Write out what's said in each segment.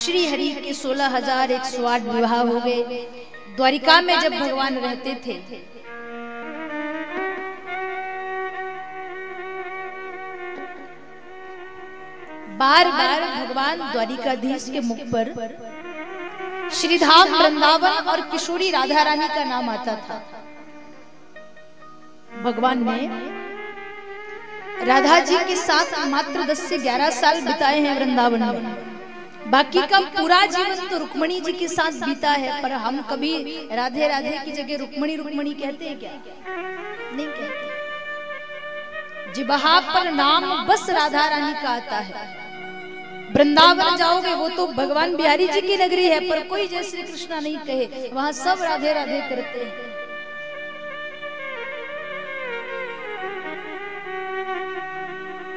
श्री हरि के 16,108 विवाह हो गए। द्वारिका में जब भगवान रहते थे, बार बार भगवान द्वारिकाधीश के मुख पर श्रीधाम वृंदावन और किशोरी राधा रानी का नाम आता था। भगवान ने राधा जी के साथ मात्र 10 से 11 साल बिताए हैं वृंदावन में, बाकी का पूरा जीवन तो रुक्मणी जी के साथ बीता है। पर हम कभी राधे राधे की जगह रुक्मणी रुक्मणी कहते हैं क्या? नहीं कहते। जिबहा पर नाम बस राधा रानी का आता है। वृंदावन जाओगे वो तो भगवान बिहारी जी की नगरी है, पर कोई जय श्री कृष्णा नहीं कहे, वहां सब राधे राधे करते हैं।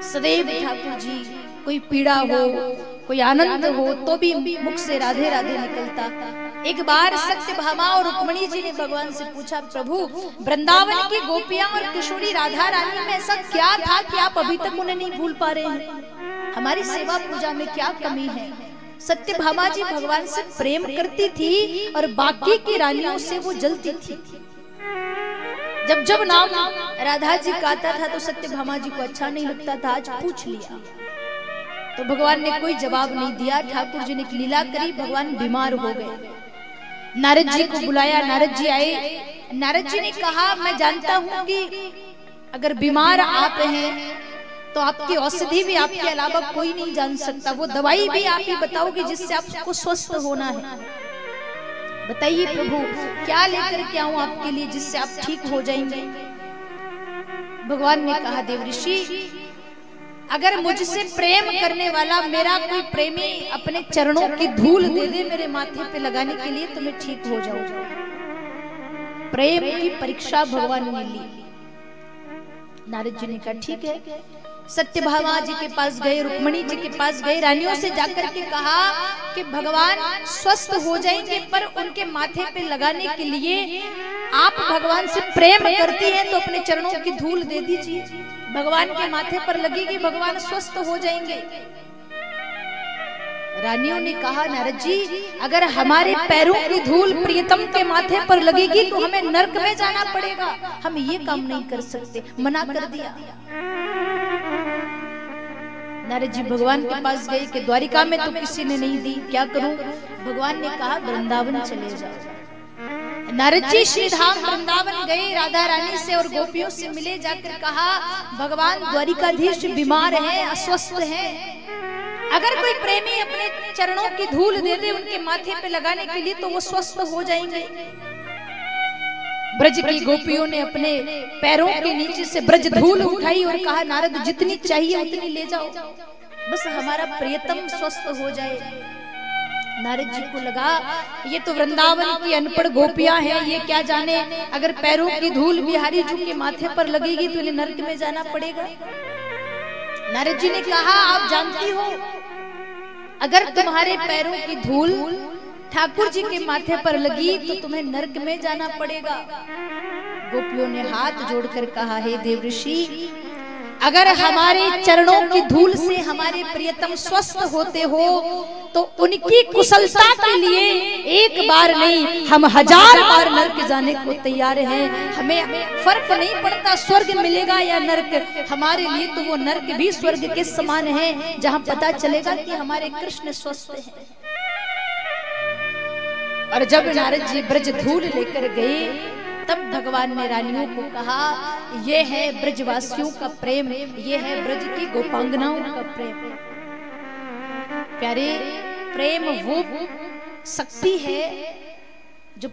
सदैव ठाकुर जी कोई पीड़ा हो, कोई आनंद हो, तो भी मुख से राधे राधे निकलता। एक बार सत्यभामा और रुक्मणी जी ने भगवान से पूछा, प्रभु वृंदावन की गोपियां और किशोरी राधा रानी में ऐसा क्या था कि आप अभी तक उन्हें नहीं भूल पा रहे हैं? हमारी सेवा पूजा में क्या कमी है? सत्यभामा जी भगवान से प्रेम करती थी और बाकी की रानियों से वो जलती थी। जब जब नाम राधा जी का आता था तो सत्यभामा जी को अच्छा नहीं लगता था। आज पूछ लिया तो भगवान ने कोई जवाब नहीं दिया। ठाकुर जी ने एक लीला करी, भगवान बीमार हो गए। नारद जी को बुलाया, नारद जी आए। नारद जी ने कहा, मैं जानता हूं कि अगर बीमार आप हैं तो आपकी औषधि भी आपके अलावा कोई नहीं जान सकता, वो दवाई भी आप ही बताओगे जिससे आपको स्वस्थ होना है। बताइए प्रभु, क्या लेकर के आऊं आपके लिए जिससे आप ठीक हो जाएंगे? भगवान ने कहा, देवऋषि अगर मुझसे प्रेम करने वाला मेरा कोई प्रेमी अपने चरणों की धूल दे दे मेरे माथे पे लगाने के लिए तो मैं ठीक हो जाऊंगा। प्रेम की परीक्षा भगवान ने ली। नारद जी ने कहा ठीक है। सत्यभामा जी के पास गए, रुक्मणी जी के पास गए, रानियों से जाकर के कहा कि भगवान स्वस्थ हो जाएंगे, पर उनके माथे पे लगाने के लिए आप भगवान से प्रेम करती हैं तो अपने चरणों की धूल दे दीजिए, भगवान के माथे पर लगेगी, भगवान स्वस्थ हो जाएंगे। रानियों ने कहा, नारद जी अगर हमारे पैरों की धूल प्रियतम के माथे पर लगेगी तो हमें नरक में जाना पड़ेगा, हम ये काम नहीं कर सकते। मना कर दिया। नारद जी भगवान के पास गए कि द्वारिका में तो किसी ने नहीं दी, क्या करूं? भगवान ने कहा वृंदावन चले जाओ। नारद जी श्रीधाम वृंदावन गए, राधा रानी से और गोपियों से मिले, जाकर कहा भगवान द्वारिकाधीश बीमार हैं, अस्वस्थ हैं, अगर कोई प्रेमी अपने चरणों की धूल दे दे उनके माथे पे लगाने के लिए तो वो स्वस्थ हो जाएंगे। ब्रज की गोपियों ने अपने पैरों के नीचे से ब्रज धूल उठाई और कहा, नारद जितनी चाहिए उतनी ले जाओ, बस हमारा प्रियतम स्वस्थ हो जाए। नारद जी को लगा ये तो वृंदावन की अनपढ़ गोपियां हैं, ये क्या जाने अगर पैरों की धूल बिहारी जी के माथे पर लगेगी तो इन्हें नरक में जाना पड़ेगा। नारद जी ने कहा, आप जानती हो अगर तुम्हारे पैरों की धूल ठाकुर जी के माथे पर लगी तो तुम्हें नरक में जाना पड़ेगा। गोपियों ने हाथ जोड़कर कहा, हे देवऋषि अगर हमारे चरणों की धूल से हमारे प्रियतम स्वस्थ होते हो तो उनकी कुशलता के लिए एक बार नहीं हम 1000 बार नरक जाने को तैयार हैं। हमें फर्क नहीं पड़ता स्वर्ग मिलेगा या नरक, हमारे लिए तो वो नरक भी स्वर्ग के समान है जहां पता चलेगा कि हमारे कृष्ण स्वस्थ हैं। और जब नारद जी ब्रज धूल लेकर गए तब भगवान ने रानियों को कहा, ये है ब्रजवासियों का प्रेम, ये है ब्रज की गोपांगनाओं का प्रेम। प्यारे प्रेम वो शक्ति है जो